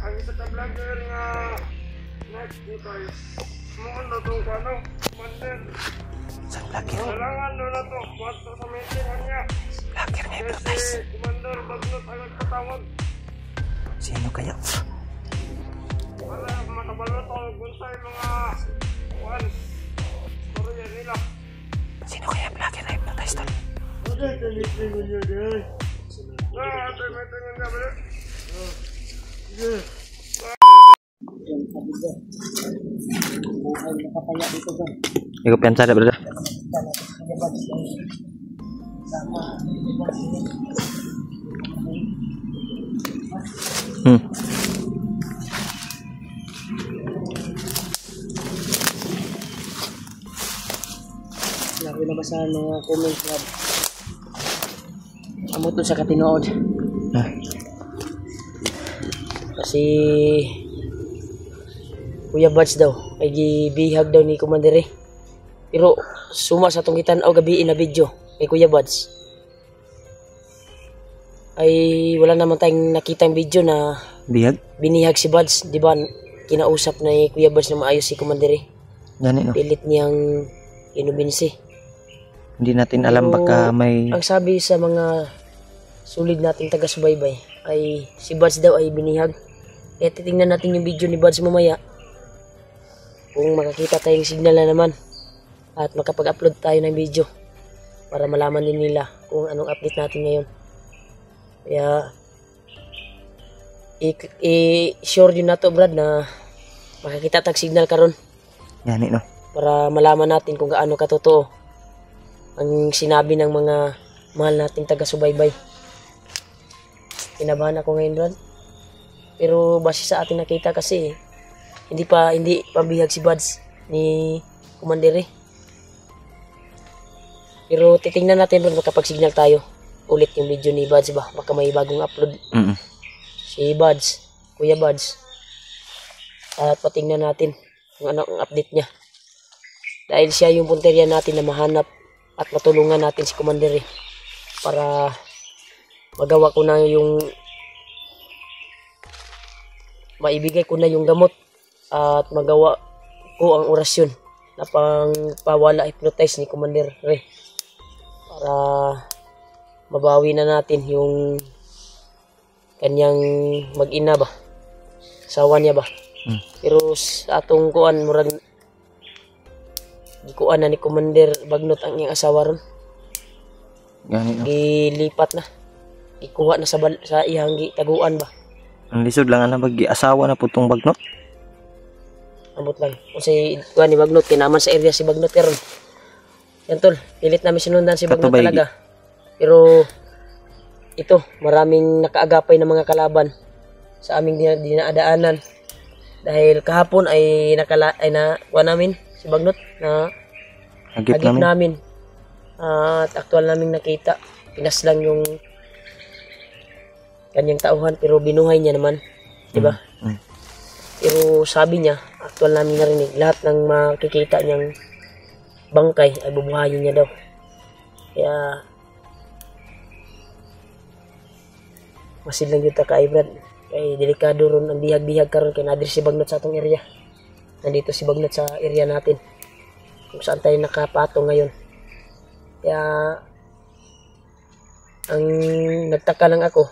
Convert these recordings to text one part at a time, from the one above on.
ang isa ka vlogger nga next dito mo na itong ano, Commander. Saan vlogger? Kailangan doon na ito, kwarto sa meeting niya. Vlogger nga hypnotize. Kasi Commander Bagnot ang nagpatawag. Sino kaya? Para makabalot o gunsay mga kuhan. Storya nila. Sino kaya vlogger na hypnotize tol? Okay, meeting niyo din. Ate meeting niya ba? Sige. Ikaw piyansa na brother. Lagi na basahan mga comments club. Amo to sa katinood. Kasi Kuya Buds daw ay gibihag daw ni Commander. Pero suma sa tong kitan-aw gabi na video kay Kuya Buds ay wala naman tayong nakitang video na Bihag? binihag si Buds, di ba? Kinausap na ni Kuya Buds na maayos si Commander. Gani no. Pilit niyang inuminsi. Hindi natin alam Pero baka may ang sabi sa mga sulid nating taga-subaybay ay si Buds daw ay binihag. Kaya titingnan natin yung video ni Buds mamaya kung makakita tayong signal na naman at makapag-upload tayo ng video para malaman din nila kung anong update natin ngayon. Kaya i-sure yun na to Brad na makakita tayong signal karon gani no. para malaman natin kung gaano katotoo ang sinabi ng mga mahal nating taga-subaybay. Kinabahan ako ngayon Brad. Pero base sa ating nakita kasi hindi pa bihag si Buds ni Commander. Pero titingnan natin Brad kapag signal tayo ulit yung video ni Buds ba, baka may bagong upload si Buds, Kuya Buds. At patingnan natin kung ano ang update niya dahil siya yung punteriya natin na mahanap at matulungan natin si Commander para magawa ko na yung maibigay ko na yung gamot at magawa ko ang orasyon na pangpawala hypnotize ni Commander Ray para mabawi na natin yung kanyang mag-ina ba, asawa niya ba. Pero sa atong kuan murag gikuan na ni Commander Bagnot ang iyang asawa ron. Gani no. Gilipat na, ikuha na sa iyang taguan ba. Ang lisod lang na asawa na putong Bagnot. Ambot lang. Kasi kuha ni Bagnot, kinaman sa area si Bagnot karon. Yan tol, pilit namin sinundan si Bagnot talaga. Pero ito, maraming nakaagapay na mga kalaban sa aming dinaadaanan. Dahil kahapon ay kuha namin si Bagnot na agip namin. At aktual namin nakita. Pinas lang yung kanyang tauhan pero binuhay niya naman. Diba? Pero sabi niya, aktual namin narinig, lahat ng makikita niyang bangkay ay bubuhayin niya daw. Kaya masid lang yun ta kay Brad. Kay delikado ron ang bihag-bihag karon kay nadir si Bagnot sa atong area. Nandito si Bagnot sa area natin. Kung saan tayo nakapatong ngayon. Kaya ang nagtaka lang ako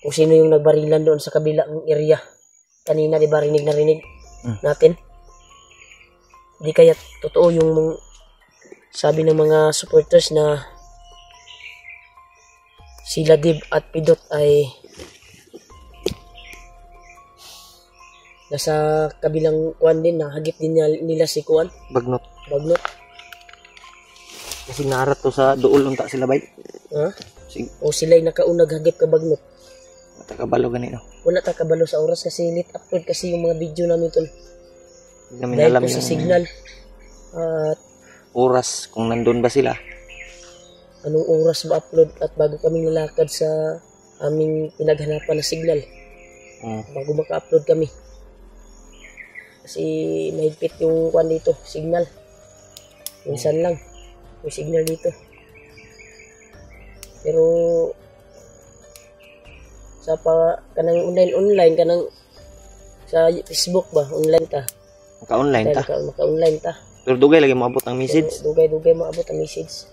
kung sino yung nagbarilan doon sa kabilang area. Kanina di ba rinig natin? Di kaya totoo yung sabi ng mga supporters na sila Dib at Pidot ay nasa kabilang kuan din na hagip din nila si kuan Bagnot. Kasi narat to sa duol unta sila bay. O sila'y nakaunag hagip ka Bagnot. Takabalo gani no. Wala ta kabalo sa oras kasi late upload kasi yung mga video namin tol. Namin dahil alam po sa yung signal at oras kung nandun ba sila. Anong oras ba upload at bago kami nalakad sa aming pinaghanapan na signal. Bago maka-upload kami. Kasi mahigpit yung kuan dito, signal. Minsan lang may signal dito. Pero sa kanang online kanang sa Facebook ba online ta. Maka-online ta. Maka-online ta. Pero dugay lagi moabot ang message. Dugay mo abot ang message.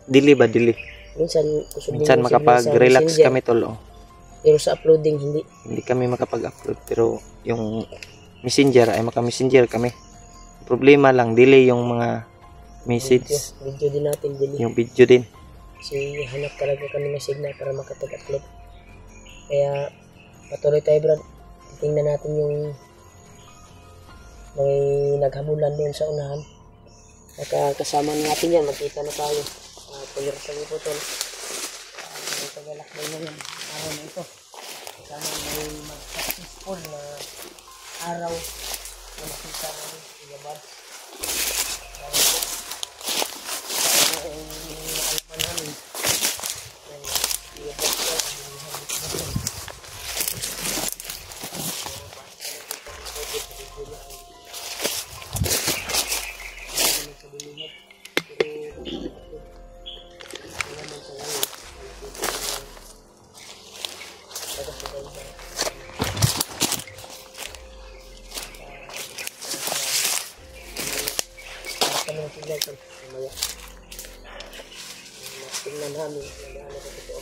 Dili ba dili? Minsan makapag-relax kami tol. Oh. Pero sa uploading hindi kami makapag-upload, pero yung messenger ay maka-messenger kami. Problema lang delay yung mga message. Video din natin delay. Yung video din. Kasi hanap talaga kami ng signal para makapag-upload. Kaya patuloy tayo Brad. Tingnan natin yung may naghabulan doon sa unahan. Kasama natin yan, magkita na tayo. Tuloy sa ipo tol. Tagalakbay na yan. Araw na ito. Sana may mag-successful na araw na makita natin sa Yabad. Sana ay naalpan namin. Yabad ko. Tingnan namin ano sa totoo.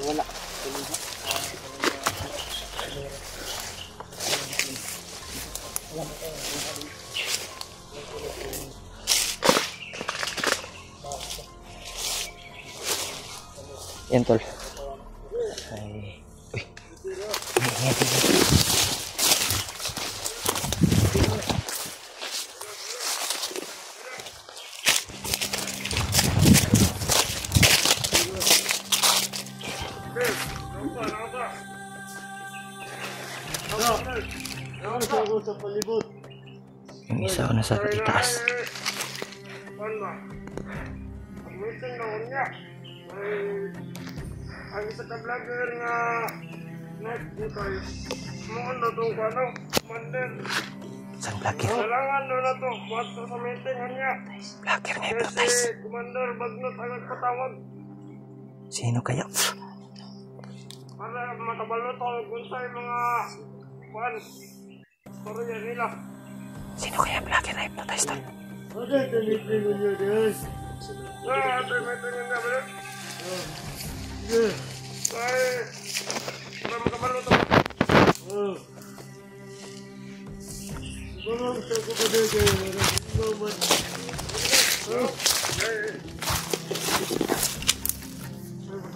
Wala. Yan tol. Ay. Uy. Yung isa ko nasa itaas. Ang isa ka vlogger nga next dito noon na itong Commander. Saan vlogger? Kailangan doon na ito. Buhat ko sa meeting niya. Vlogger nga ito, guys. Kasi Commander Bagnot ang nagpatawag. Sino kaya? Para makabalot ako kung sa'yo mga storya nila. Sino kaya vlogger na hypnotize tol? Ito yung meeting niya ba yun? Ay, para makabalot ako.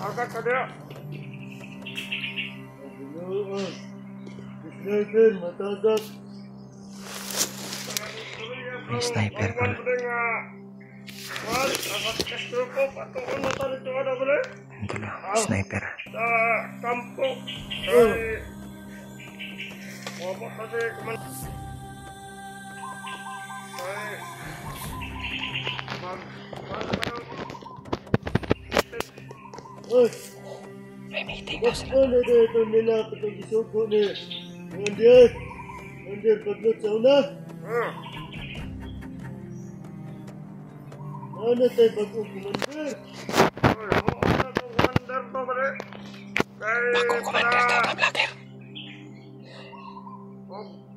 Agad ka dia. Sniper, matadak. May sniper pala. Ito lang, sniper. Sa kampo. Wabak kasi kuman. May meeting daw sila. Ano dito nila kapag isuko ni Mandir? Mandir, Bagnot sa una? Ano tayo bagong Commander? Ano itong Commander to ba rin? Bagong commander daw na vlogger.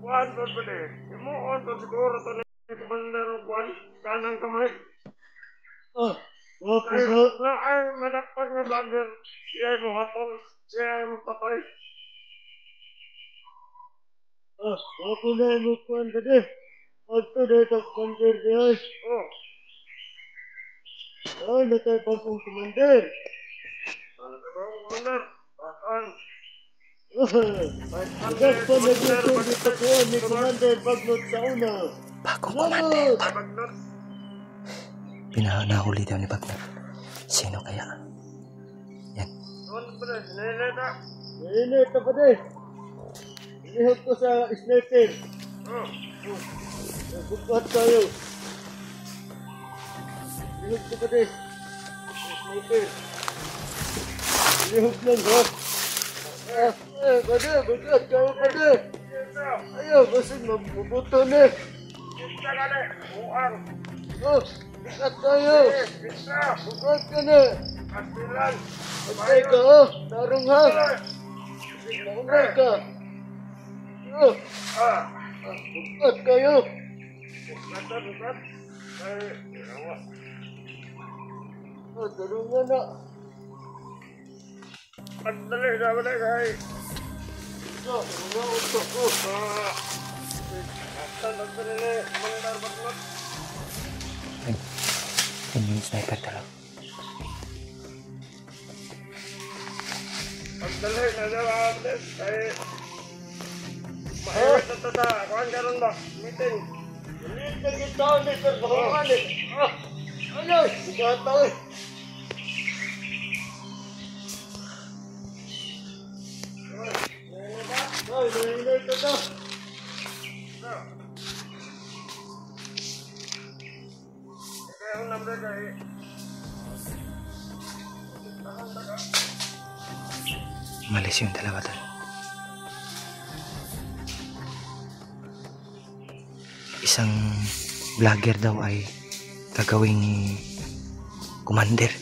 Kuhan to ba rin? Imuon to siguro to na Commander o kuhan. Kanang kamay. Ay, na ay manakpag na vlogger. Siya ay muhatol. Siya ay mapatay. Ako na yung kuhan ka din. Ito dito Commander diyan. Ano tayo bagong Commander? Ano tayo bagong Commander? Agad pa nagluto dito ko ni Commander Bagnot sa una. Bagong commander. Pinahuli daw ni Bagnot. Sino kaya? Yan. Ano ba na? Naiinit na. Mainit na pa din. Inihog ko sa sniper. Nagbukat tayo. Inihog ko pa din. Sniper. Inihog lang ha. Kada, bukat tayo kada. Ayaw, kasi mabubuto na. Kita ka na. Buang. Oh, bukat tayo. Kita. Bukat ka na. Kasilan. Patay ka ha. Tarong ha. Maunay ka. Oh, bukat kayo. Bukat. Ay, ginawa. Oh, tarungan na. Pagdali na ba na kay? Oh, tarungan utok ko. Pagdali. Mandar batlot. Yan yung sniper talaga. Pagdali na ba na kay? Mahirap na tata. Kuhan ka ron ba? Meeting. Ulit na kita ulit sa bahangan eh. Ano? Bukat tayo. Ay, nangingay ka na. Kaya ang number kay. Malis yung dalawa tol. Isang vlogger daw ay gagawing commander.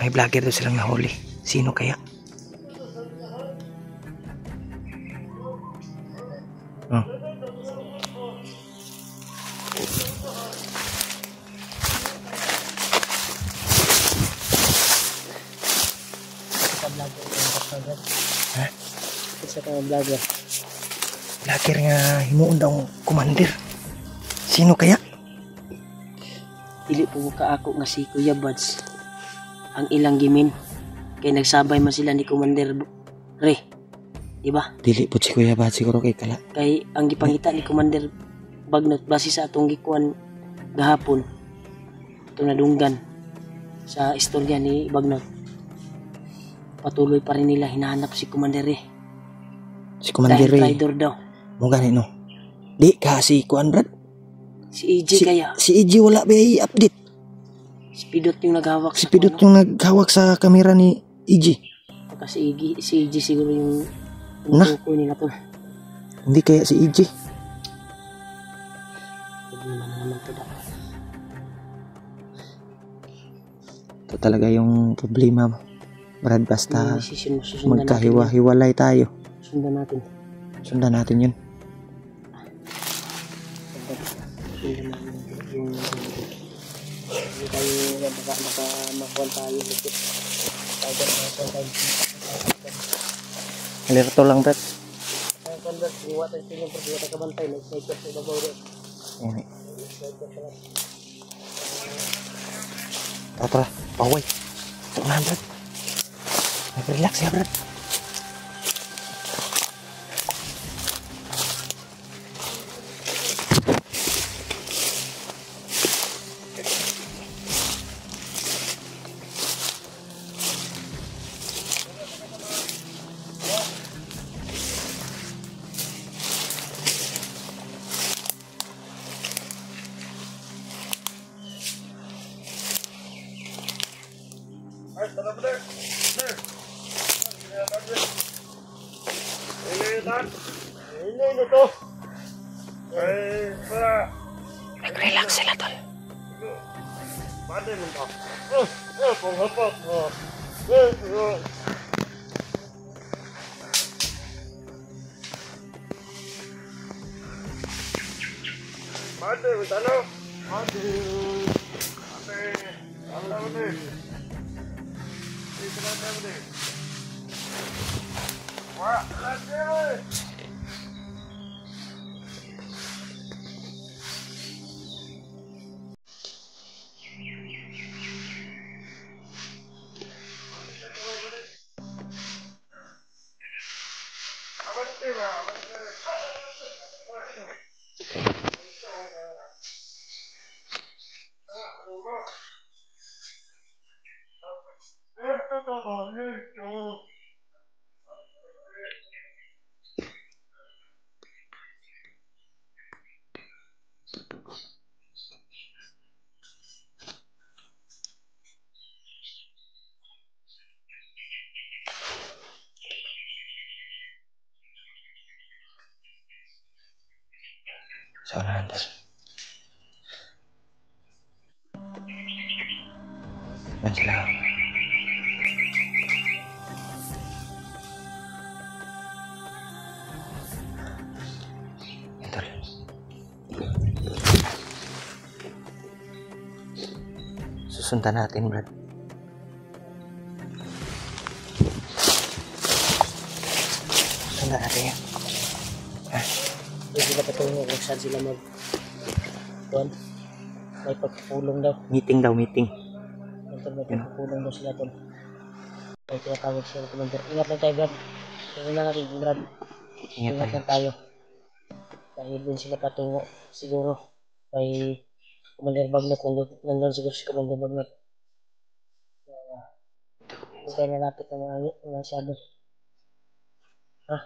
May vlogger daw silang nahuli. Sino kaya? Oh. Ha? Isa ka vlogger. Vlogger nga himuon daw commander. Sino kaya? Dili po ka ako nga si Kuya Buds. Ang ilang gimin. Kay nagsabay man sila ni Commander Re. Diba? Dili po si Kuya Bad siguro kay Kala. Kay ang gipangita ni Commander Bagnot base sa atong gikuan gahapon. Itong nadunggan sa istorya ni Bagnot. Patuloy pa rin nila hinahanap si Commander Re. Si Commander Dahil Ray. traitor daw. Mo gani no. Di ka si Kuan Brad. Si EJ kaya. Si EJ wala ba i-update? Si Pidot yung naghawak Si Pidot yung naghawak sa kamera ni EJ. Kasi si EJ siguro yung Na? tukoy nila to. Hindi kaya si EJ. Problema na naman to dapat. Ito talaga yung problema. Brad, basta Yung decision mo, susundan natin. magkahiwa-hiwalay tayo. Sundan natin. Sundan natin yun. Sundan natin yung hindi tayo baka makuha tayo dito. Tayo tayo. Alerto lang, Brad. Tayo convert, buwa tayo tingin pero buwa tayo kabantay. Nag-sniper sa ibabaw rin. Ayan eh. Nag-sniper sa lahat. Tara. Paway. Ito na, Brad. Relax ya, Brad. Ay, tara ba na? Inay na to. Ay, para. Relax sila, tol. Pwede mo ba? Kung hapak mo. Pwede mo tanaw? Ate. Ano mo din? Dito na tayo din. Wah, let's Sa unahan, tol. Yan sila. Yan, tol. Susundan natin, Brad. Susundan natin yan. Hindi sila patungo kung saan sila kuwan. May pagpupulong daw. Meeting daw, meeting. Tol, may pagpupulong daw sila, tol. May tinatawag sila, Commander. Ingat lang tayo, Brad. Tingnan na natin, Brad. Ingat Ingat tayo. lang tayo. Dahil din sila patungo. Siguro, may Commander Bagnot. Nandun siguro si Commander Bagnot. Huwag tayo nalapit na mga shadow. Ha?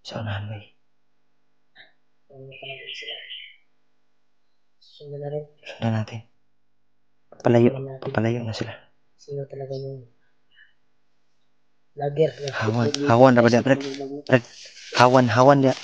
Sa unahan, bay. Sundan na rin. Sundan natin. Papalayo na sila. Sino talaga yung lager? Hawan na ba diya, Brad? Brad, hawan diya.